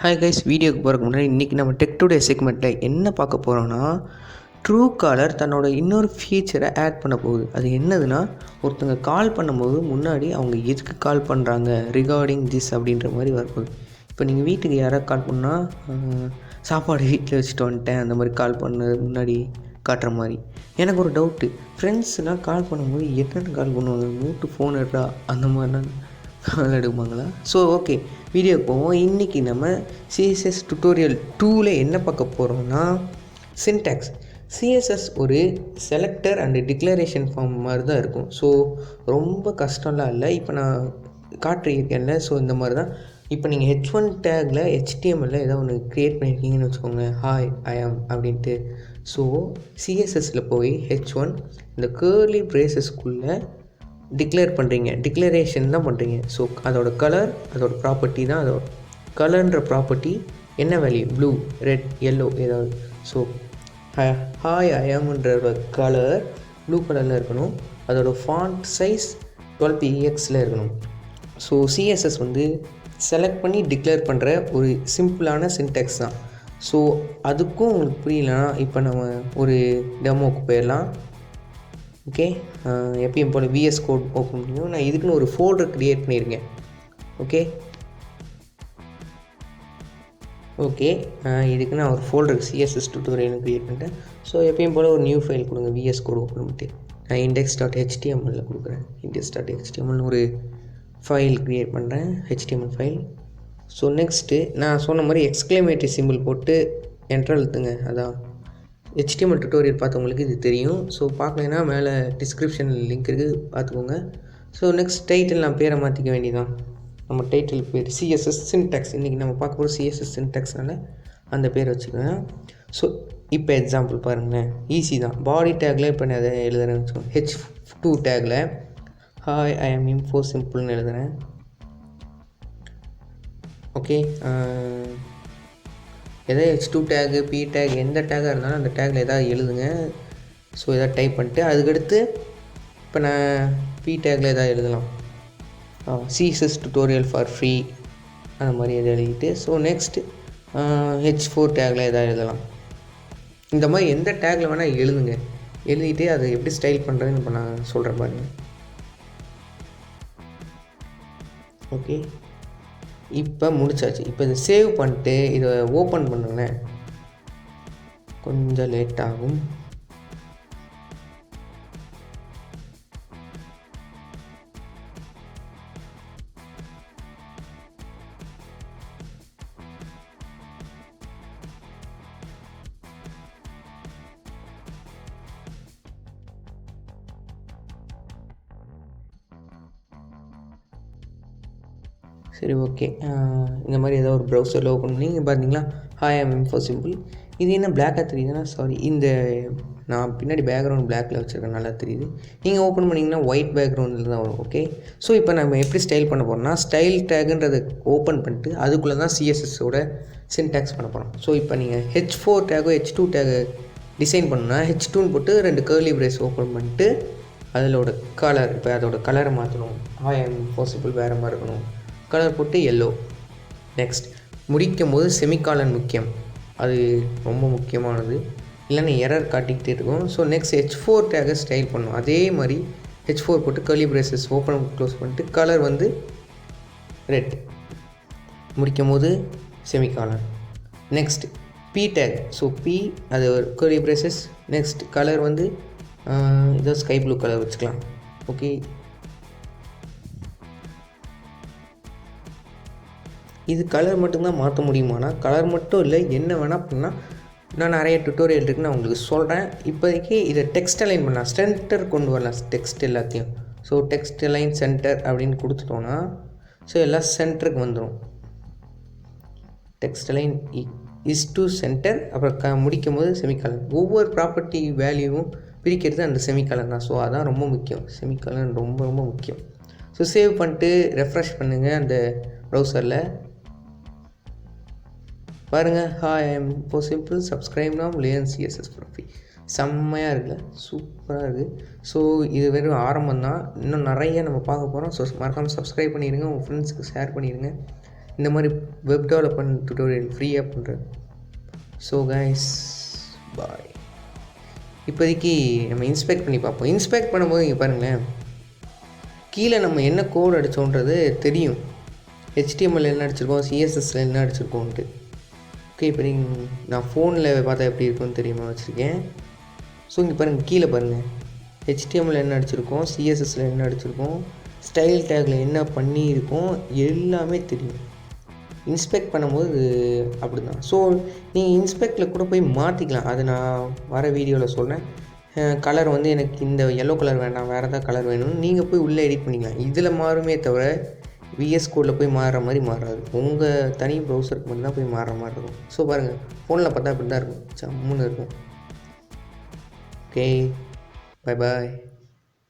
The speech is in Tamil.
ஹாய் கைஸ், வீடியோக்கு போகிறதுக்கு முன்னாடி இன்றைக்கி நம்ம டெக் டுடே செக்மெண்ட்டில் என்ன பார்க்க போகிறோன்னா, ட்ரூ காலர் தன்னோட இன்னொரு ஃபீச்சரை ஆட் பண்ண போகுது. அது என்னதுன்னா, ஒருத்தங்க கால் பண்ணும்போது முன்னாடி அவங்க எதுக்கு கால் பண்ணுறாங்க ரிகார்டிங் திஸ் அப்படின்ற மாதிரி வரப்போகுது. இப்போ நீங்கள் வீட்டுக்கு யாராவது கால் பண்ணால் சாப்பாடு வீட்டில் வச்சுட்டு வந்துட்டேன் அந்த மாதிரி கால் பண்ணது முன்னாடி காட்டுற மாதிரி. எனக்கு ஒரு டவுட்டு, ஃப்ரெண்ட்ஸ்லாம் கால் பண்ணும்போது என்னென்னு கால் பண்ணுவாங்க? மூட்டு ஃபோன் எடுறா அந்த மாதிரிலாம் கால் எடுப்பாங்களா? ஸோ ஓகே, வீடியோக்கு போவோம். இன்றைக்கி நம்ம சிஎஸ்எஸ் டுட்டோரியல் 2ல் என்ன பார்க்க போகிறோம்னா, சின்டாக்ஸ். சிஎஸ்எஸ் ஒரு செலக்டர் அண்டு டிக்ளரேஷன் ஃபார்ம் மாதிரி தான் இருக்கும். ஸோ ரொம்ப கஷ்டம்லாம் இல்லை. இப்போ நான் காட்டியிருக்கேன்ல, ஸோ இந்த மாதிரி தான். இப்போ நீங்கள் H1 டேக்கில் HTML ஏதோ ஒன்று க்ரியேட் பண்ணியிருக்கீங்கன்னு வச்சுக்கோங்க, ஹாய் ஐ ஆம் அப்படின்ட்டு. ஸோ சிஎஸ்எஸில் போய் H1 இந்த கேர்லி ப்ரேசஸ்க்குள்ளே டிக்ளேர் பண்ணுறீங்க, டிக்ளரேஷன் தான் பண்ணுறீங்க. ஸோ அதோட கலர், அதோட ப்ராப்பர்ட்டி தான். அதோட கலர்ன்ற ப்ராப்பர்ட்டி என்ன வேல்யூ? ப்ளூ, ரெட், எல்லோ ஏதாவது. ஸோ ஹாய் ஐஎம்ன்ற கலர் ப்ளூ கலரில் இருக்கணும். அதோட ஃபாண்ட் சைஸ் 12 pxல் இருக்கணும். ஸோ சிஎஸ்எஸ் வந்து செலக்ட் பண்ணி டிக்ளேர் பண்ணுற ஒரு சிம்பிளான சின்டெக்ஸ் தான். ஸோ அதுக்கும் உங்களுக்கு புரியலனா இப்போ நம்ம ஒரு டெமோக்கு போயிடலாம். ஓகே, எப்பயும் போல் VS கோட் ஓப்பன் பண்ணியும் நான் இதுக்குன்னு ஒரு ஃபோல்டர் க்ரியேட் பண்ணியிருக்கேன். ஓகே, இதுக்கு நான் ஒரு ஃபோல்டர் CSS டுட்டோரியல் க்ரியேட் பண்ணிட்டேன். ஸோ எப்பயும் போல் ஒரு நியூ ஃபைல் கொடுங்க, VS கோட் ஓப்பன் பண்ணிட்டு நான் index.html கொடுக்குறேன். index.html ஒரு ஃபைல் க்ரியேட் பண்ணுறேன், HTML ஃபைல். ஸோ நெக்ஸ்ட்டு நான் சொன்ன மாதிரி எக்ஸ்க்ளமேட்டரி சிம்பிள் போட்டு என்டர் அழுத்துங்க. அதான் HTML டுட்டோரியல் பார்த்தவங்களுக்கு இது தெரியும். ஸோ பார்க்கலைன்னா மேலே டிஸ்கிரிப்ஷனில் லிங்க் இருக்குது, பார்த்துக்கோங்க. ஸோ நெக்ஸ்ட் டைட்டில் நான் பேரை மாற்றிக்க வேண்டியதான். நம்ம டைட்டில் பேர் CSS சின்டாக்ஸ். இன்றைக்கி நம்ம பார்க்க போகிற CSS சின்டாக்ஸ்னால அந்த பேர் வச்சுக்கோங்க. ஸோ இப்போ எக்ஸாம்பிள் பாருங்களேன், ஈஸி தான். பாடி டேக்கில் இப்போ நான் அதை எழுதுறேன்னு வச்சுக்கோங்க. H2 டேக்கில் ஹாய் ஐ ஆம் இன்ஃபோ சிம்பிள்னு எழுதுகிறேன். ஓகே, எதாவது H2 டேகு, P டேக், எந்த டேக்காக இருந்தாலும் அந்த டேக்கில் எதாவது எழுதுங்க. ஸோ எதாவது டைப் பண்ணிட்டு அதுக்கடுத்து இப்போ நான் P டேக்கில் எதாவது எழுதலாம், CSS டுட்டோரியல் ஃபார் ஃப்ரீ அந்த மாதிரி எதாவது எழுதிட்டு, ஸோ நெக்ஸ்ட்டு H4 டேக்கில் எதாவது எழுதலாம். இந்த மாதிரி எந்த டேக்கில் வேணால் எழுதுங்க. எழுதிட்டு அதை எப்படி ஸ்டைல் பண்ணுறதுன்னு இப்போ நான் சொல்கிறேன் பாருங்கள். ஓகே, இப்போ முடிச்சாச்சு. இப்போ இதை சேவ் பண்ணிட்டு இதை ஓப்பன் பண்ணுங்களேன், கொஞ்சம் லேட் ஆகும். சரி, ஓகே. இந்த மாதிரி ஏதோ ஒரு ப்ரௌசரில் ஓப்பன் பண்ணி பார்த்தீங்களா, ஹாய் ஐம் இன்ஃபோ சிம்பிள். இது என்ன பிளாக்காக தெரியுதுன்னா, சாரி, இந்த நான் பின்னாடி பேக்ரவுண்ட் பிளாக்கில் வச்சுருக்கேன், நல்லா தெரியுது. நீங்கள் ஓப்பன் பண்ணிங்கன்னா ஒயிட் பேக்ரவுண்டில் தான் வரும். ஓகே, ஸோ இப்போ நம்ம எப்படி ஸ்டைல் பண்ண போகிறோம்னா, ஸ்டைல் டேகுன்றதை ஓப்பன் பண்ணிட்டு அதுக்குள்ளே தான் CSSோட சின்டாக்ஸ் பண்ண போகிறோம். ஸோ இப்போ நீங்கள் H4 டேகோ H2 டேகு டிசைன் பண்ணால் H2ன்னு போட்டு 2 கேர்லி பிரேஸ் ஓப்பன் பண்ணிட்டு அதோட கலர், இப்போ அதோட கலரை மாற்றணும். ஹாய் ஐம் இன்ஃபோ சிம்பிள் வேறு மாதிரி இருக்கணும், கலர் போட்டு எல்லோ. நெக்ஸ்ட் முடிக்கும் போது செமிகாலன் முக்கியம், அது ரொம்ப முக்கியமானது, இல்லைன்னா எரர் காட்டிக்கிட்டே இருக்கும். ஸோ நெக்ஸ்ட் H4 டேகை ஸ்டைல் பண்ணணும். அதே மாதிரி H4 போட்டு கர்லி பிரேசஸ் ஓப்பன் க்ளோஸ் பண்ணிட்டு கலர் வந்து ரெட், முடிக்கும் போது semicolon. Next P take, so P அது ஒரு கர்லி பிரேசஸ். நெக்ஸ்ட் கலர் வந்து இதோ ஸ்கை ப்ளூ கலர் வச்சுக்கலாம். ஓகே, இது கலர் மட்டும்தான் மாற்ற முடியுமானா, கலர் மட்டும் இல்லை, என்ன வேணால் பண்ணால். நான் நிறைய டுட்டோரியல் இருக்குன்னு நான் உங்களுக்கு சொல்கிறேன். இப்போதைக்கு இதை டெக்ஸ்ட் அலைன் பண்ணலாம், சென்டர் கொண்டு வரலாம் டெக்ஸ்ட் எல்லாத்தையும். ஸோ டெக்ஸ்ட் அலைன் சென்டர் அப்படின்னு கொடுத்துட்டோன்னா ஸோ எல்லாம் சென்டருக்கு வந்துடும். Text align is to center, அப்புறம் முடிக்கும் போது செமிகாலன். ஒவ்வொரு ப்ராப்பர்ட்டி வேல்யூவும் பிரிக்கிறது அந்த செமிகாலன் தான். ஸோ அதான் ரொம்ப முக்கியம், செமிகாலன் ரொம்ப ரொம்ப முக்கியம். ஸோ சேவ் பண்ணிட்டு ரெஃப்ரெஷ் பண்ணுங்கள் அந்த ப்ரௌசரில். பாருங்கள், hi I'm info simple, subscribe now, learn CSS for free. செம்மையாக இருக்குல்ல, சூப்பராக இருக்குது. ஸோ இது வெறும் ஆரம்பம் தான், இன்னும் நிறைய நம்ம பார்க்க போகிறோம். ஸோ மறக்காமல் சப்ஸ்கிரைப் பண்ணிடுங்க, உங்கள் ஃப்ரெண்ட்ஸுக்கு ஷேர் பண்ணிடுங்க. இந்த மாதிரி வெப் டெவலப்மெண்ட் டுட்டோரியல் ஃப்ரீயாக பண்ணுறது. So guys bye. இப்போதைக்கு நம்ம இன்ஸ்பெக்ட் பண்ணி பார்ப்போம். இன்ஸ்பெக்ட் பண்ணும்போது இங்கே பாருங்களேன், கீழே நம்ம என்ன கோட் அடித்தோன்றது தெரியும். HTML என்ன அடிச்சிருக்கோம், CSSல என்ன அடிச்சிருக்கோன்ட்டு. ஓகே, இப்போ நான் ஃபோனில் பார்த்தா எப்படி இருக்குன்னு தெரியுமா வச்சுருக்கேன். ஸோ இங்கே பாருங்கள், கீழே பாருங்கள், HTML என்ன அடிச்சிருக்கோம், CSSல என்ன அடிச்சிருக்கோம், ஸ்டைல் டேக்கில் என்ன பண்ணியிருக்கோம், எல்லாமே தெரியும். இன்ஸ்பெக்ட் பண்ணும்போது அப்படி தான். ஸோ நீங்கள் இன்ஸ்பெக்டில் கூட போய் மாற்றிக்கலாம். அது நான் வர வீடியோவில் சொல்கிறேன். கலர் வந்து எனக்கு இந்த எல்லோ கலர் வேண்டாம், வேறு ஏதாவது கலர் வேணும்னு நீங்கள் போய் உள்ளே எடிட் பண்ணிக்கலாம். இதில் மாறுமே தவிர VS கோடில் போய் மாறுற மாதிரி மாறாது. உங்கள் தனி ப்ரௌசருக்கு மட்டும் தான் போய் மாறுற மாதிரி இருக்கும். ஸோ பாருங்கள், ஃபோனில் பார்த்தா அப்படி தான் இருக்கும், சம்முன்னு இருக்கும். Okay, bye bye.